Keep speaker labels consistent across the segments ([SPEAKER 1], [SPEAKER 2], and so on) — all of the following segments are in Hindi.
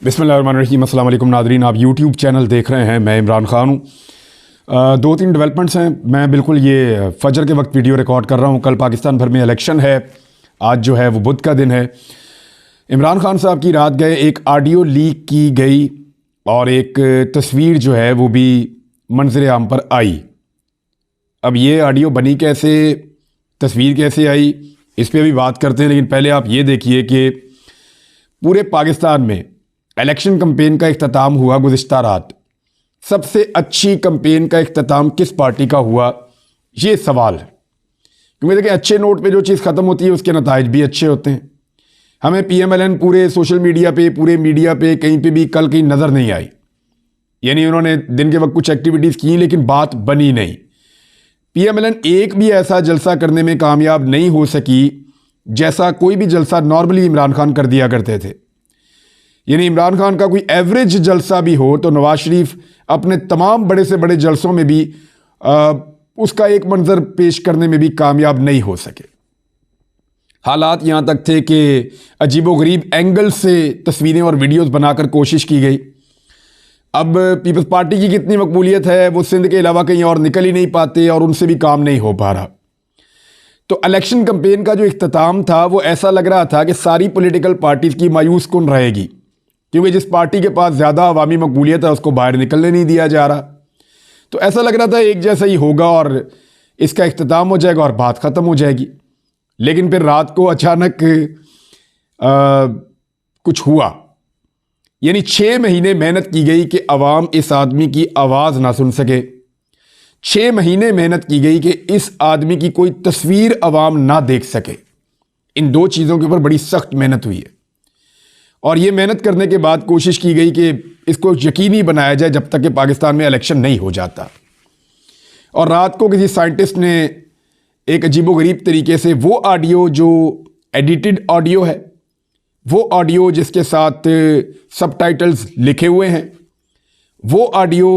[SPEAKER 1] बिस्मिल्लाहिर्रहमानिर्रहीम। अस्सलाम वालेकुम नादरीन, आप यूट्यूब चैनल देख रहे हैं। मैं इमरान खान हूँ। दो तीन डेवलपमेंट्स हैं। मैं बिल्कुल ये फजर के वक्त वीडियो रिकॉर्ड कर रहा हूँ। कल पाकिस्तान भर में इलेक्शन है, आज जो है वो बुध का दिन है। इमरान खान साहब की रात गए एक ऑडियो लीक की गई और एक तस्वीर जो है वो भी मंजर आम पर आई। अब ये ऑडियो बनी कैसे, तस्वीर कैसे आई, इस पर भी बात करते हैं। लेकिन पहले आप ये देखिए कि पूरे पाकिस्तान में इलेक्शन कैंपेन का इख्तिताम हुआ गुज़िश्ता रात। सबसे अच्छी कैंपेन का इख्तिताम किस पार्टी का हुआ, ये सवाल है। क्योंकि देखिए, अच्छे नोट पे जो चीज़ ख़त्म होती है उसके नताइज भी अच्छे होते हैं। हमें PMLN पूरे सोशल मीडिया पे, पूरे मीडिया पे कहीं पे भी कल कहीं नज़र नहीं आई। यानी उन्होंने दिन के वक्त कुछ एक्टिविटीज़ की लेकिन बात बनी नहीं। PMLN एक भी ऐसा जलसा करने में कामयाब नहीं हो सकी जैसा कोई भी जलसा नॉर्मली इमरान खान कर दिया करते थे। यानी इमरान खान का कोई एवरेज जलसा भी हो तो नवाज शरीफ अपने तमाम बड़े से बड़े जलसों में भी उसका एक मंजर पेश करने में भी कामयाब नहीं हो सके। हालात यहाँ तक थे कि अजीबोगरीब एंगल से तस्वीरें और वीडियोस बनाकर कोशिश की गई। अब पीपल्स पार्टी की कितनी मकबूलियत है वो सिंध के अलावा कहीं और निकल ही नहीं पाते और उनसे भी काम नहीं हो पा रहा। तो इलेक्शन कैंपेन का जो इख्तिताम था वो ऐसा लग रहा था कि सारी पॉलिटिकल पार्टीज़ की मायूस कुन रहेगी, क्योंकि जिस पार्टी के पास ज़्यादा अवामी मकबूलियत है उसको बाहर निकलने नहीं दिया जा रहा। तो ऐसा लग रहा था एक जैसा ही होगा और इसका इख्तिताम हो जाएगा और बात ख़त्म हो जाएगी। लेकिन फिर रात को अचानक कुछ हुआ। यानी 6 महीने मेहनत की गई कि अवाम इस आदमी की आवाज़ ना सुन सके। 6 महीने मेहनत की गई कि इस आदमी की कोई तस्वीर अवाम ना देख सके। इन दो चीज़ों के ऊपर बड़ी सख्त मेहनत हुई है और ये मेहनत करने के बाद कोशिश की गई कि इसको यकीनी बनाया जाए जब तक कि पाकिस्तान में इलेक्शन नहीं हो जाता। और रात को किसी साइंटिस्ट ने एक अजीबोगरीब तरीके से वो ऑडियो जो एडिटेड ऑडियो है, वो ऑडियो जिसके साथ सबटाइटल्स लिखे हुए हैं, वो ऑडियो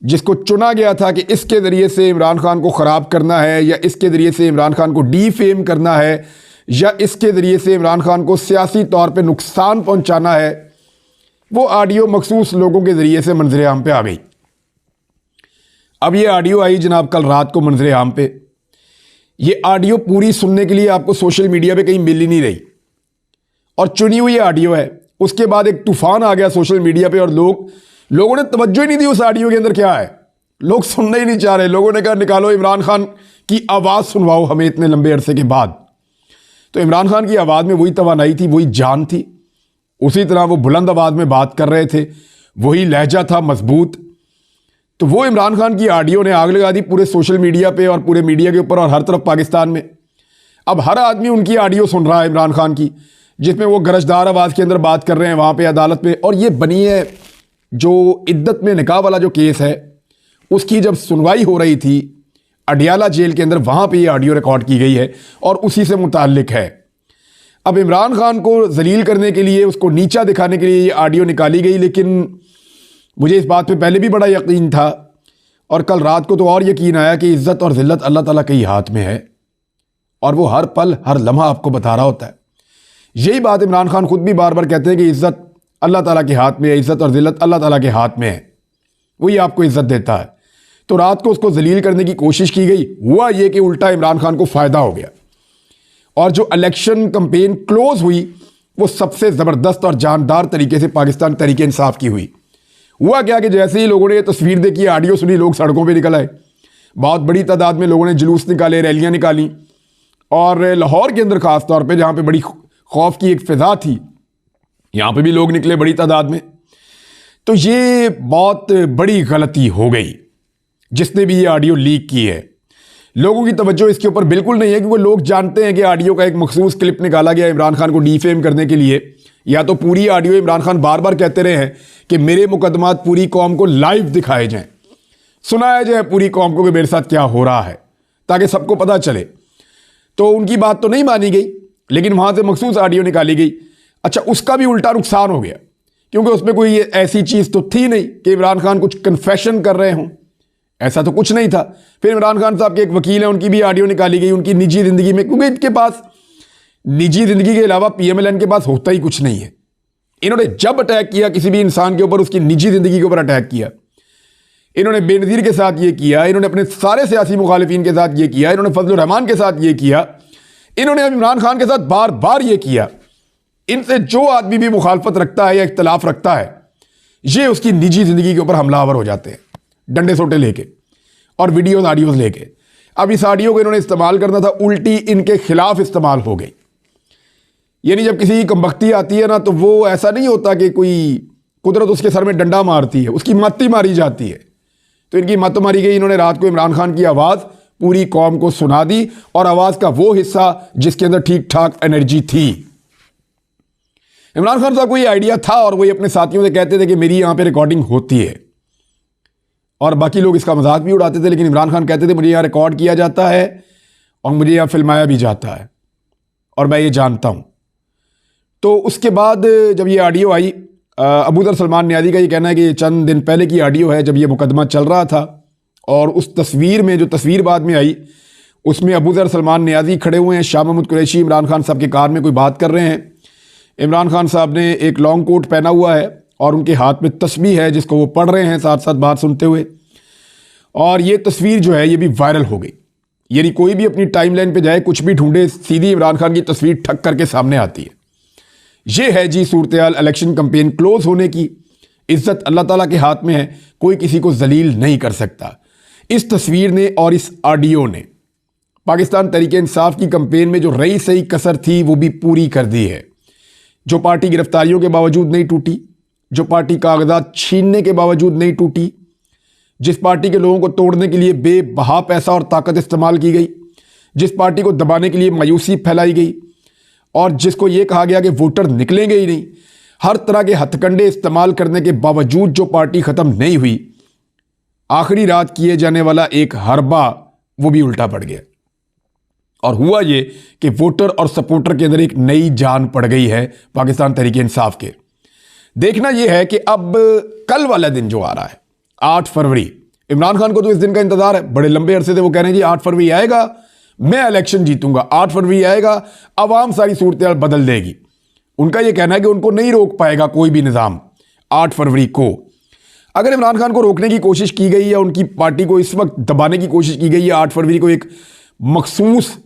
[SPEAKER 1] जिसको चुना गया था कि इसके ज़रिए से इमरान खान को ख़राब करना है या इसके ज़रिए से इमरान खान को डीफेम करना है या इसके ज़रिए से इमरान खान को सियासी तौर पे नुकसान पहुंचाना है, वो ऑडियो मखसूस लोगों के ज़रिए से मंजर आम पे आ गई। अब ये ऑडियो आई जनाब कल रात को मंजर आम पे। ये ऑडियो पूरी सुनने के लिए आपको सोशल मीडिया पे कहीं मिल ही नहीं रही और चुनी हुई ऑडियो है। उसके बाद एक तूफान आ गया सोशल मीडिया पे और लोगों ने तवज्जो ही नहीं दी उस ऑडियो के अंदर क्या है। लोग सुनना ही नहीं चाह रहे। लोगों ने कहा निकालो इमरान खान की आवाज़ सुनवाओ हमें इतने लंबे अरसे के बाद। तो इमरान खान की आवाज़ में वही तवानाई थी, वही जान थी। उसी तरह वो बुलंद आवाज़ में बात कर रहे थे, वही लहजा था मजबूत। तो वो इमरान खान की ऑडियो ने आग लगा दी पूरे सोशल मीडिया पे और पूरे मीडिया के ऊपर और हर तरफ पाकिस्तान में। अब हर आदमी उनकी ऑडियो सुन रहा है इमरान खान की, जिसमें वो गरजदार आवाज़ के अंदर बात कर रहे हैं वहाँ पर अदालत में। और ये बनी है जो इद्दत में निकाह वाला जो केस है उसकी जब सुनवाई हो रही थी अडियाला जेल के अंदर, वहाँ पे ये ऑडियो रिकॉर्ड की गई है और उसी से मुताल्लिक है। अब इमरान खान को जलील करने के लिए, उसको नीचा दिखाने के लिए ये ऑडियो निकाली गई। लेकिन मुझे इस बात पे पहले भी बड़ा यकीन था और कल रात को तो और यकीन आया कि इज़्ज़त और ज़िल्लत अल्लाह ताला के ही हाथ में है और वो हर पल हर लम्हा आपको बता रहा होता है। यही बात इमरान खान खुद भी बार बार कहते हैं कि इज़्ज़त अल्लाह ताला के हाथ में है, इज़्ज़त और ज़िल्लत अल्लाह ताला के हाथ में है, वही आपको इज़्ज़त देता है। तो रात को उसको जलील करने की कोशिश की गई। हुआ ये कि उल्टा इमरान खान को फ़ायदा हो गया और जो इलेक्शन कैंपेन क्लोज हुई वो सबसे ज़बरदस्त और जानदार तरीके से पाकिस्तान तहरीक इंसाफ की हुई। हुआ क्या कि जैसे ही लोगों ने ये तस्वीर देखी, ऑडियो सुनी, लोग सड़कों पे निकल आए। बहुत बड़ी तादाद में लोगों ने जुलूस निकाले, रैलियां निकाली और लाहौर के अंदर ख़ास तौर पर जहाँ पर बड़ी खौफ की एक फ़िज़ा थी, यहाँ पर भी लोग निकले बड़ी तादाद में। तो ये बहुत बड़ी गलती हो गई जिसने भी ये ऑडियो लीक की है। लोगों की तवज्जो इसके ऊपर बिल्कुल नहीं है क्योंकि लोग जानते हैं कि ऑडियो का एक मखसूस क्लिप निकाला गया इमरान खान को डीफेम करने के लिए। या तो पूरी ऑडियो इमरान खान बार बार कहते रहे हैं कि मेरे मुकदमात पूरी कौम को लाइव दिखाए जाएं, सुनाया जाए पूरी कौम को कि मेरे साथ क्या हो रहा है, ताकि सबको पता चले। तो उनकी बात तो नहीं मानी गई लेकिन वहाँ से मखसूस ऑडियो निकाली गई। अच्छा, उसका भी उल्टा नुकसान हो गया क्योंकि उसमें कोई ऐसी चीज़ तो थी नहीं कि इमरान खान कुछ कन्फेशन कर रहे हों, ऐसा तो कुछ नहीं था। फिर इमरान खान साहब के एक वकील हैं, उनकी भी ऑडियो निकाली गई उनकी निजी ज़िंदगी में, क्योंकि इनके पास निजी ज़िंदगी के अलावा PMLN के पास होता ही कुछ नहीं है। इन्होंने जब अटैक किया किसी भी इंसान के ऊपर, उसकी निजी जिंदगी के ऊपर अटैक किया। इन्होंने बेनज़ीर के साथ ये किया, इन्होंने अपने सारे सियासी मुखालिफिन के साथ ये किया, इन्होंने फजलुर रहमान के साथ ये किया, इन्होंने इमरान खान के साथ बार बार ये किया। इनसे जो आदमी भी मुखालफत रखता है या इख्तलाफ रखता है, ये उसकी निजी जिंदगी के ऊपर हमलावर हो जाते हैं डंडे सोटे लेके और वीडियोस ऑडियोज लेके। अब इस ऑडियो को इन्होंने इस्तेमाल करना था, उल्टी इनके खिलाफ इस्तेमाल हो गई। यानी जब किसी की कमबख्ती आती है ना, तो वो ऐसा नहीं होता कि कोई कुदरत उसके सर में डंडा मारती है, उसकी मत ही मारी जाती है। तो इनकी मत मारी गई। इन्होंने रात को इमरान खान की आवाज़ पूरी कौम को सुना दी, और आवाज़ का वो हिस्सा जिसके अंदर ठीक ठाक एनर्जी थी। इमरान खान साहब को ये आइडिया था और वो अपने साथियों से कहते थे कि मेरी यहां पे रिकॉर्डिंग होती है, और बाकी लोग इसका मजाक भी उड़ाते थे, लेकिन इमरान खान कहते थे मुझे यहां रिकॉर्ड किया जाता है और मुझे यहां फिल्माया भी जाता है और मैं ये जानता हूं। तो उसके बाद जब ये ऑडियो आई, अबूजर सलमान नियाज़ी का ये कहना है कि ये चंद दिन पहले की ऑडियो है, जब ये मुकदमा चल रहा था, और उस तस्वीर में, जो तस्वीर बाद में आई, उसमें अबूजर सलमान नियाज़ी खड़े हुए हैं, शाह महमूद कुरैशी इमरान खान साहब के कार में कोई बात कर रहे हैं। इमरान खान साहब ने एक लॉन्ग कोट पहना हुआ है और उनके हाथ में तस्बीह है जिसको वो पढ़ रहे हैं साथ साथ बात सुनते हुए। और ये तस्वीर जो है ये भी वायरल हो गई। यानी कोई भी अपनी टाइमलाइन पे जाए, कुछ भी ढूंढे, सीधी इमरान खान की तस्वीर ठक करके सामने आती है। ये है जी सूरत-ए-हाल इलेक्शन कैंपेन क्लोज होने की। इज्जत अल्लाह ताला के हाथ में है, कोई किसी को जलील नहीं कर सकता। इस तस्वीर ने और इस ऑडियो ने पाकिस्तान तहरीक इंसाफ की कैंपेन में जो रही सही कसर थी वो भी पूरी कर दी है। जो पार्टी गिरफ्तारियों के बावजूद नहीं टूटी, जो पार्टी कागजात छीनने के बावजूद नहीं टूटी, जिस पार्टी के लोगों को तोड़ने के लिए बेबहा पैसा और ताकत इस्तेमाल की गई, जिस पार्टी को दबाने के लिए मायूसी फैलाई गई, और जिसको ये कहा गया कि वोटर निकलेंगे ही नहीं, हर तरह के हथकंडे इस्तेमाल करने के बावजूद जो पार्टी ख़त्म नहीं हुई, आखिरी रात किए जाने वाला एक हरबा वो भी उल्टा पड़ गया। और हुआ ये कि वोटर और सपोर्टर के अंदर एक नई जान पड़ गई है पाकिस्तान तहरीक इंसाफ के। देखना यह है कि अब कल वाला दिन जो आ रहा है 8 फरवरी, इमरान खान को तो इस दिन का इंतजार है, बड़े लंबे अरसे से वो कह रहे हैं जी 8 फरवरी आएगा, मैं इलेक्शन जीतूंगा, 8 फरवरी आएगा, अवाम सारी सूरत बदल देगी। उनका यह कहना है कि उनको नहीं रोक पाएगा कोई भी निज़ाम 8 फरवरी को। अगर इमरान खान को रोकने की कोशिश की गई या उनकी पार्टी को इस वक्त दबाने की कोशिश की गई या 8 फरवरी को एक मखसूस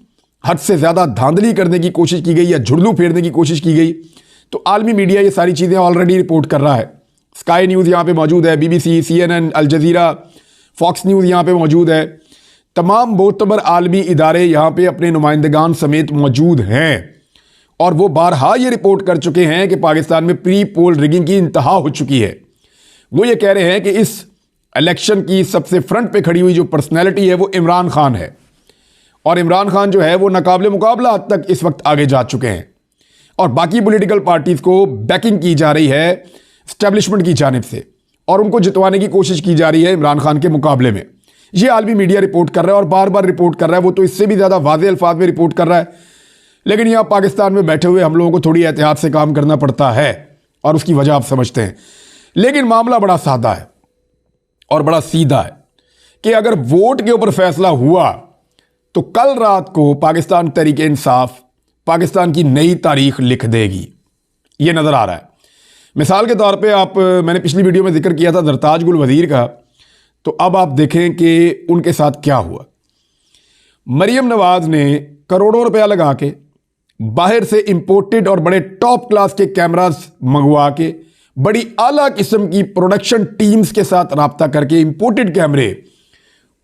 [SPEAKER 1] हद से ज़्यादा धांधली करने की कोशिश की गई या झुर्दू फेरने की कोशिश की गई, तो आलमी मीडिया ये सारी चीज़ें ऑलरेडी रिपोर्ट कर रहा है। स्काई न्यूज़ यहाँ पे मौजूद है, BBC, CNN, Al Jazeera, Fox News यहाँ पे मौजूद है। तमाम मोतबर आलमी इदारे यहाँ पे अपने नुमाइंदगान समेत मौजूद हैं, और वो बारहा ये रिपोर्ट कर चुके हैं कि पाकिस्तान में प्री पोल रिगिंग की इंतहा हो चुकी है। वो ये कह रहे हैं कि इस इलेक्शन की सबसे फ्रंट पे खड़ी हुई जो पर्सनैलिटी है वो इमरान खान है, और इमरान खान जो है वो नाकाबिले मुकाबला हद तक इस वक्त आगे जा चुके हैं, और बाकी पॉलिटिकल पार्टीज को बैकिंग की जा रही है एस्टेब्लिशमेंट की जानिब से, और उनको जितवाने की कोशिश की जा रही है इमरान खान के मुकाबले में। ये आलमी मीडिया रिपोर्ट कर रहा है और बार बार रिपोर्ट कर रहा है, वो तो इससे भी ज़्यादा वाज़ेह अल्फाज में रिपोर्ट कर रहा है। लेकिन यहाँ पाकिस्तान में बैठे हुए हम लोगों को थोड़ी एहतियात से काम करना पड़ता है, और उसकी वजह आप समझते हैं। लेकिन मामला बड़ा सादा है और बड़ा सीधा है कि अगर वोट के ऊपर फैसला हुआ तो कल रात को पाकिस्तान तहरीक इंसाफ पाकिस्तान की नई तारीख लिख देगी, ये नज़र आ रहा है। मिसाल के तौर पे आप, मैंने पिछली वीडियो में जिक्र किया था सरताज गुल वज़ीर का, तो अब आप देखें कि उनके साथ क्या हुआ। मरियम नवाज ने करोड़ों रुपया लगा के बाहर से इंपोर्टेड और बड़े टॉप क्लास के कैमरास मंगवा के बड़ी आला किस्म की प्रोडक्शन टीम्स के साथ राब्ता करके इंपोर्टेड कैमरे,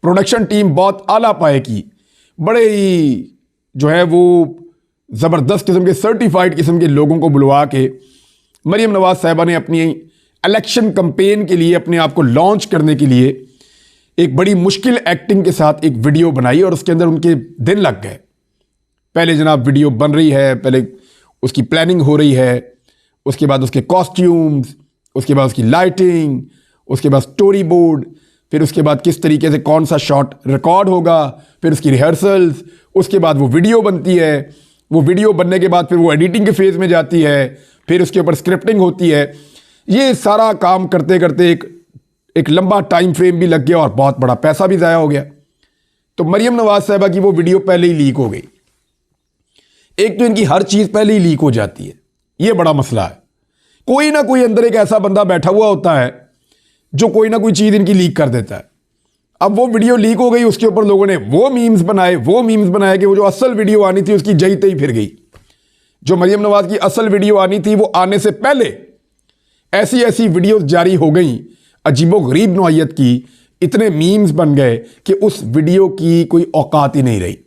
[SPEAKER 1] प्रोडक्शन टीम बहुत आला पाए की, बड़े ही जो है वो ज़बरदस्त किस्म के सर्टिफाइड किस्म के लोगों को बुलवा के मरियम नवाज साहिबा ने अपनी इलेक्शन कैंपेन के लिए, अपने आप को लॉन्च करने के लिए एक बड़ी मुश्किल एक्टिंग के साथ एक वीडियो बनाई, और उसके अंदर उनके दिन लग गए। पहले जनाब वीडियो बन रही है, पहले उसकी प्लानिंग हो रही है, उसके बाद उसके कॉस्ट्यूम्स, उसके बाद उसकी लाइटिंग, उसके बाद स्टोरी बोर्ड, फिर उसके बाद किस तरीके से कौन सा शॉट रिकॉर्ड होगा, फिर उसकी रिहर्सल्स, उसके बाद वो वीडियो बनती है, वो वीडियो बनने के बाद फिर वो एडिटिंग के फेज़ में जाती है, फिर उसके ऊपर स्क्रिप्टिंग होती है। ये सारा काम करते करते एक लंबा टाइम फ्रेम भी लग गया और बहुत बड़ा पैसा भी ज़ाया हो गया। तो मरियम नवाज साहिबा की वो वीडियो पहले ही लीक हो गई। एक तो इनकी हर चीज़ पहले ही लीक हो जाती है, ये बड़ा मसला है कोई ना कोई अंदर एक ऐसा बंदा बैठा हुआ होता है जो कोई ना कोई चीज़ इनकी लीक कर देता है। अब वो वीडियो लीक हो गई, उसके ऊपर लोगों ने वो मीम्स बनाए कि वो जो असल वीडियो आनी थी उसकी जई तई फिर गई। जो मरियम नवाज की असल वीडियो आनी थी वो आने से पहले ऐसी ऐसी वीडियोस जारी हो गई अजीबो गरीब नौइयत की, इतने मीम्स बन गए कि उस वीडियो की कोई औकात ही नहीं रही।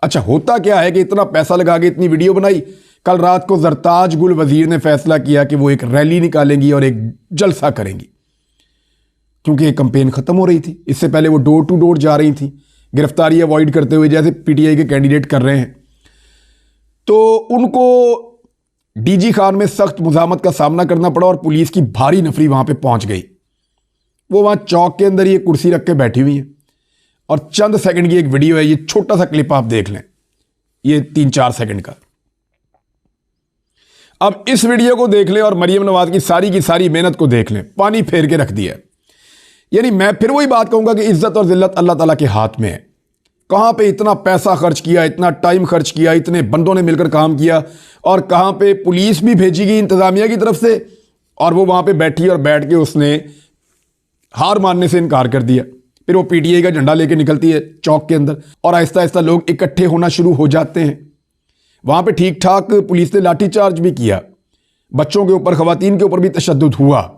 [SPEAKER 1] अच्छा, होता क्या है कि इतना पैसा लगा के इतनी वीडियो बनाई, कल रात को जरताज गुल वजीर ने फैसला किया कि वो एक रैली निकालेंगी और एक जलसा करेंगी, क्योंकि एक कंपेन खत्म हो रही थी। इससे पहले वो डोर टू डोर जा रही थी गिरफ्तारी अवॉइड करते हुए, जैसे पीटीआई के कैंडिडेट कर रहे हैं। तो उनको डीजी खान में सख्त मुजामत का सामना करना पड़ा और पुलिस की भारी नफरी वहां पे पहुंच गई। वो वहां चौक के अंदर ये कुर्सी रख के बैठी हुई है और चंद सेकंड की एक वीडियो है, ये छोटा सा क्लिप आप देख लें, ये 3-4 सेकंड का। अब इस वीडियो को देख लें और मरियम नवाज की सारी मेहनत को देख लें, पानी फेर के रख दिया। यानी मैं फिर वही बात कहूंगा कि इज्जत और जिल्लत अल्लाह ताला के हाथ में है। कहां पे इतना पैसा खर्च किया, इतना टाइम खर्च किया, इतने बंदों ने मिलकर काम किया, और कहां पे पुलिस भी भेजी गई इंतजामिया की तरफ से, और वो वहां पे बैठी और बैठ के उसने हार मानने से इनकार कर दिया। फिर वो पीटीआई का झंडा लेके निकलती है चौक के अंदर और आहिस्ता आहिस्ता लोग इकट्ठे होना शुरू हो जाते हैं। वहां पे ठीक ठाक पुलिस ने लाठीचार्ज भी किया, बच्चों के ऊपर, खवातीन के ऊपर भी तशद्दुद हुआ।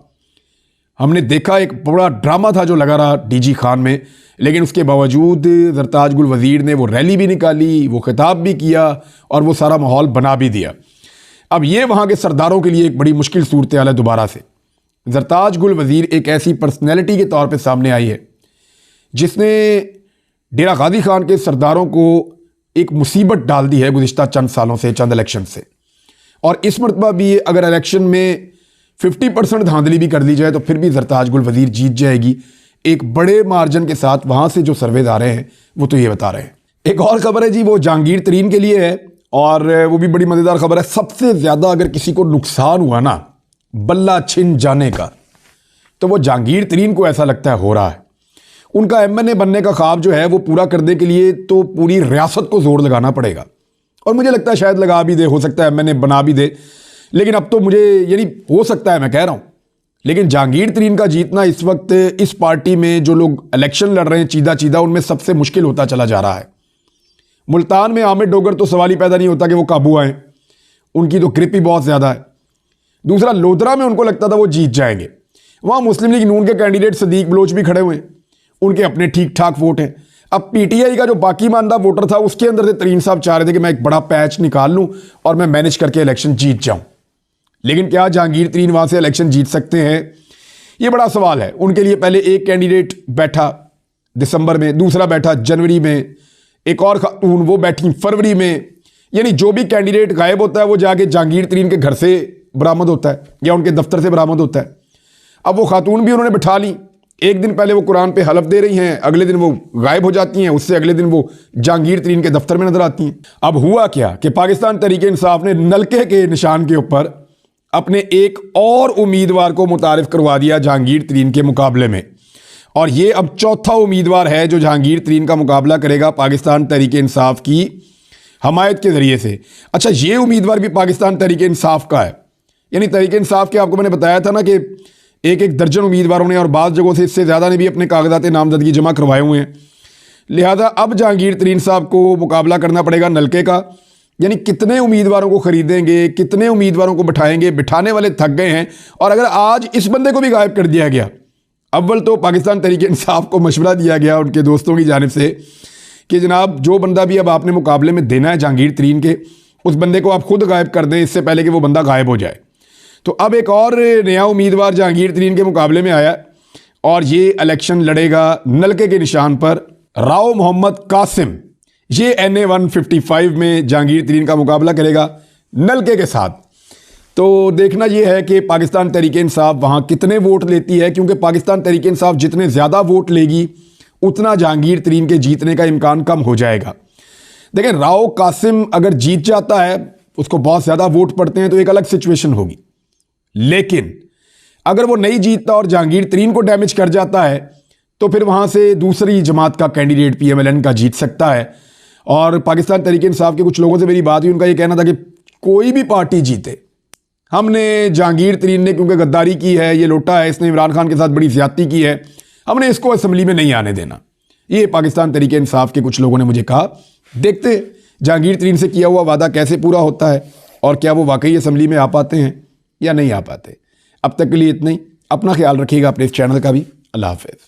[SPEAKER 1] हमने देखा एक बड़ा ड्रामा था जो लगा रहा डीजी खान में, लेकिन उसके बावजूद जरताज गुल वजीर ने वो रैली भी निकाली, वो खिताब भी किया और वो सारा माहौल बना भी दिया। अब ये वहाँ के सरदारों के लिए एक बड़ी मुश्किल सूरत हाल है। दोबारा से जरताज गुल वजीर एक ऐसी पर्सनैलिटी के तौर पे सामने आई है जिसने डेरा गाजी खान के सरदारों को एक मुसीबत डाल दी है गुज़िश्ता चंद सालों से, चंद इलेक्शन से। और इस मरतबा भी अगर इलेक्शन में 50% धांधली भी कर ली जाए तो फिर भी जरताज गुल वजीर जीत जाएगी एक बड़े मार्जिन के साथ। वहां से जो सर्वेज आ रहे हैं वो तो ये बता रहे हैं। एक और खबर है जी, वो जहांगीर तरीन के लिए है और वो भी बड़ी मजेदार खबर है। सबसे ज्यादा अगर किसी को नुकसान हुआ ना बल्ला छिन जाने का, तो वो जहांगीर तरीन को ऐसा लगता है हो रहा है। उनका एमएनए बनने का ख्वाब जो है वो पूरा करने के लिए तो पूरी रियासत को जोर लगाना पड़ेगा, और मुझे लगता है शायद लगा भी दे, हो सकता है एमएनए बना भी दे। लेकिन अब तो मुझे यानी हो सकता है, मैं कह रहा हूं, लेकिन जहांगीर तरीन का जीतना इस वक्त इस पार्टी में जो लोग इलेक्शन लड़ रहे हैं चीदा उनमें सबसे मुश्किल होता चला जा रहा है। मुल्तान में आमिर डोगर तो सवाल ही पैदा नहीं होता कि वो काबू आए, उनकी तो ग्रिप ही बहुत ज्यादा है। दूसरा, लोधरा में उनको लगता था वो जीत जाएंगे, वहां मुस्लिम लीग नून के कैंडिडेट सदीक बलोच भी खड़े हुए हैं, उनके अपने ठीक ठाक वोट हैं। अब पीटीआई का जो बाकी मानदा वोटर था उसके अंदर से तरीन साहब चाह रहे थे कि मैं एक बड़ा पैच निकाल लूं और मैं मैनेज करके इलेक्शन जीत जाऊं। लेकिन क्या जहांगीर तरीन वहां से इलेक्शन जीत सकते हैं, ये बड़ा सवाल है। उनके लिए पहले एक कैंडिडेट बैठा दिसंबर में, दूसरा बैठा जनवरी में, एक और खातून वो बैठी फरवरी में। यानी जो भी कैंडिडेट गायब होता है वो जाके जहांगीर तरीन के घर से बरामद होता है या उनके दफ्तर से बरामद होता है। अब वो खातून भी उन्होंने बिठा ली, एक दिन पहले वो कुरान पे हलफ दे रही हैं, अगले दिन वो गायब हो जाती हैं, उससे अगले दिन वो जहांगीर तरीन के दफ्तर में नजर आती हैं। अब हुआ क्या कि पाकिस्तान तहरीक इंसाफ ने नलके के निशान के ऊपर अपने एक और उम्मीदवार को मुतारिफ करवा दिया जहांगीर तरीन के मुकाबले में, और ये अब चौथा उम्मीदवार है जो जहांगीर तरीन का मुकाबला करेगा पाकिस्तान तहरीक इंसाफ की हमायत के जरिए से। अच्छा, ये उम्मीदवार भी पाकिस्तान तहरीक इंसाफ का है, यानी तहरीक इंसाफ के, आपको मैंने बताया था ना कि एक दर्जन उम्मीदवारों ने और बाज़ जगहों से इससे ज़्यादा ने भी अपने कागजात नामजदगी जमा करवाए हुए हैं। लिहाजा अब जहांगीर तरीन साहब को मुकाबला करना पड़ेगा नलके का। यानी कितने उम्मीदवारों को खरीदेंगे, कितने उम्मीदवारों को बिठाएंगे, बिठाने वाले थक गए हैं। और अगर आज इस बंदे को भी गायब कर दिया गया, अव्वल तो पाकिस्तान तहरीक इंसाफ को मशवरा दिया गया उनके दोस्तों की जानिब से कि जनाब जो बंदा भी अब आपने मुकाबले में देना है जहांगीर तरीन के, उस बंदे को आप खुद गायब कर दें इससे पहले कि वो बंदा गायब हो जाए। तो अब एक और नया उम्मीदवार जहांगीर तरीन के मुकाबले में आया और ये इलेक्शन लड़ेगा नलके के निशान पर, राव मोहम्मद कासिम। ये NA 155 में जहांगीर तरीन का मुकाबला करेगा नलके के साथ। तो देखना यह है कि पाकिस्तान तहरीक इंसाफ वहाँ कितने वोट लेती है, क्योंकि पाकिस्तान तहरीक इंसाफ जितने ज़्यादा वोट लेगी उतना जहांगीर तरीन के जीतने का इम्कान कम हो जाएगा। देखें, राव कासिम अगर जीत जाता है, उसको बहुत ज़्यादा वोट पड़ते हैं तो एक अलग सिचुएशन होगी, लेकिन अगर वो नहीं जीतता और जहांगीर तरीन को डैमेज कर जाता है तो फिर वहाँ से दूसरी जमात का कैंडिडेट PMLN का जीत सकता है। और पाकिस्तान तहरीक इंसाफ के कुछ लोगों से मेरी बात हुई, उनका ये कहना था कि कोई भी पार्टी जीते, हमने जहांगीर तरीन ने क्योंकि गद्दारी की है, ये लोटा है, इसने इमरान खान के साथ बड़ी ज्यादती की है, हमने इसको असम्बली में नहीं आने देना। ये पाकिस्तान तरीके इंसाफ के कुछ लोगों ने मुझे कहा। देखते जहांगीर तरीन से किया हुआ वादा कैसे पूरा होता है और क्या वो वाकई असम्बली में आ पाते हैं या नहीं आ पाते। अब तक के लिए इतना ही। अपना ख्याल रखिएगा, अपने इस चैनल का भी। अल्लाह हाफ़िज़।